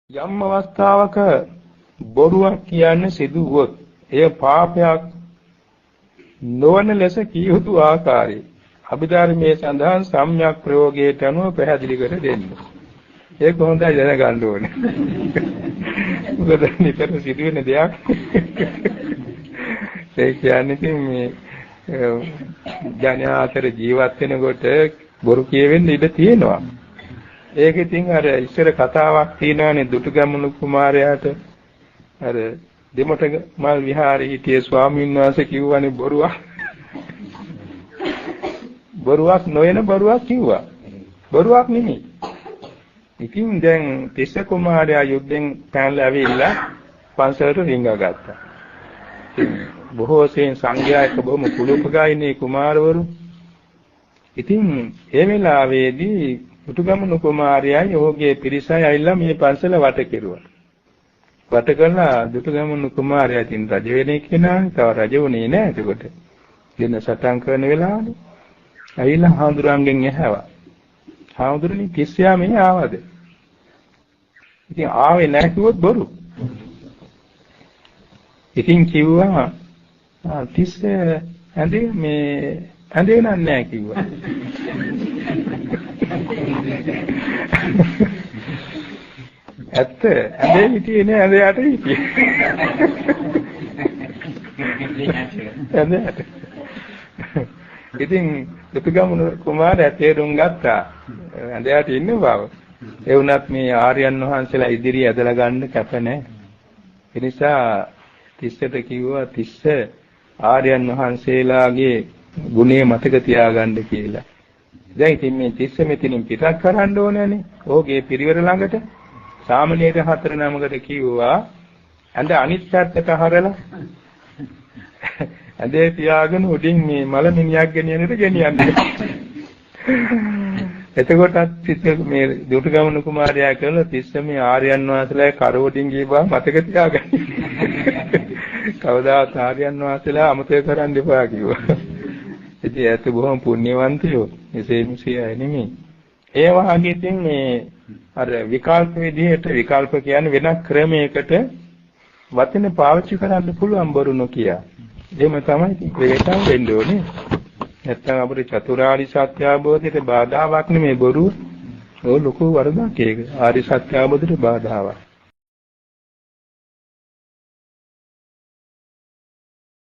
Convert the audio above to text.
යම් අවස්ථාවක බොරුවක් කියන්නේ සිදු වුවොත් එය පාපයක් නොවන ලෙස කිය යුතු ආකාරය අභිධර්මයේ සඳහන් සම්‍යක් ප්‍රයෝගයට අනුව පැහැදිලි කර දෙන්න. ඒක හොඳයි දැනගන්න ඕනේ. මොකද නිතර සිදුවෙන දෙයක්. ඒ කියන්නේ මේ ජනයා අතර ජීවත් වෙනකොට බොරු කියවෙන්න ඉඩ තියෙනවා. ඒක ඉතින් අර ඉස්සර කතාවක් තියෙනවානේ දුටුගැමුණු කුමාරයාට අර දෙමොට මල් විහාරයේ හිටිය ස්වාමීන් වහන්සේ කිව්වනේ බොරුවක් නොවන බොරුවක් කිව්වා. බොරුවක් නෙමෙයි. ඉතින් දැන් තිස්ස කුමාරයා යුද්ධෙන් පැනලා ඇවිල්ලා පන්සලට රිංගා ගත්තා. බොහෝ සෙයින් සංඝයා එක්ක බොහොම කුලුපගායිනේ කුමාරවරු. ඉතින් ඒ වෙලාවේදී දුටුගැමුණු කුමාරයයි ඔහුගේ පිරිසයි ඇවිල්ලා මේ පන්සල වට කෙරුවා. වට කළා දුටුගැමුණු කුමාරයා ඉතින් රජ වෙන්නේ කෙනානේ. තව රජ වුණේ නැහැ එතකොට. දෙන්න සටන් කරන වෙලාවනේ. ඇවිල්ලා හාමුදුරන්ගෙන් ඇහැවා. හාමුදුරනේ කිස්සියා මේ ආවද? ඉතින් ආවේ නැහැ කිව්වොත් බොරු. ඉතින් කිව්වා තිස්ස ඇඳේ මේ ඇඳේ නැහැ කිව්වා. ඇත්ත ඇඳේ හිටියේ නෑ ඇඳ යට හිටියේ. ඇඳ යට. ඉතින් දුටුගැමුණු කුමාරයා තේරුම් ගත්තා ඇඳ යට ඉන්න බව. ඒ වුණත් මේ ආර්යයන් වහන්සේලා ඉදිරිය ඇදලා ගන්න කැප නැහැ. ඒ නිසා තිස්සට කිව්වා තිස්ස ආර්යයන් වහන්සේලාගේ ගුණය මතක තියාගන්න කියලා. දැන් ඉතින් මේ තිස්ස මෙතනින් පිටත් කරන්න ඕනනේ. ඔහුගේ පිරිවර ළඟට සාමණේර 4 නමකට කිව්වා ඇඳ අනිත් පැත්තට හරලා ඇඳේ තියාගෙන උඩින් මේ මල මිනිහක් ගෙනියන්නට ගෙනියන්නේ. එතකොටත් තිස්ස මේ දුටුගැමුණු කුමාරයා කළා තිස්ස මේ ආර්යයන් වහන්සේලා කරවටින් ගිය බව මතක තියාගන්න. කවදාත් ආර්යයන් වහන්සේලා අමතක කරන්න එපා කිව්වා. ඉතින් ඇත්ත බොහොම පුණ්‍යවන්තයෝ. එසේ මෙසේ නෙමෙයි. ඒ වගේ ඉතින් මේ අර විකල්ප විදිහට විකල්ප කියන්නේ වෙනත් ක්‍රමයකට වචන පාවිච්චි කරන්න පුළුවන් බොරු නොකිය. එහෙම තමයි ඉතින් ප්‍රවේශම් වෙන්න ඕනේ. නැත්තම් අපේ චතුරාර්ය සත්‍ය අවබෝධයට බාධාවක් නෙමෙයි බොරු. ඕ ලොකු වරදක් ඒක. ආර්ය සත්‍ය අවබෝධයට බාධාවක්.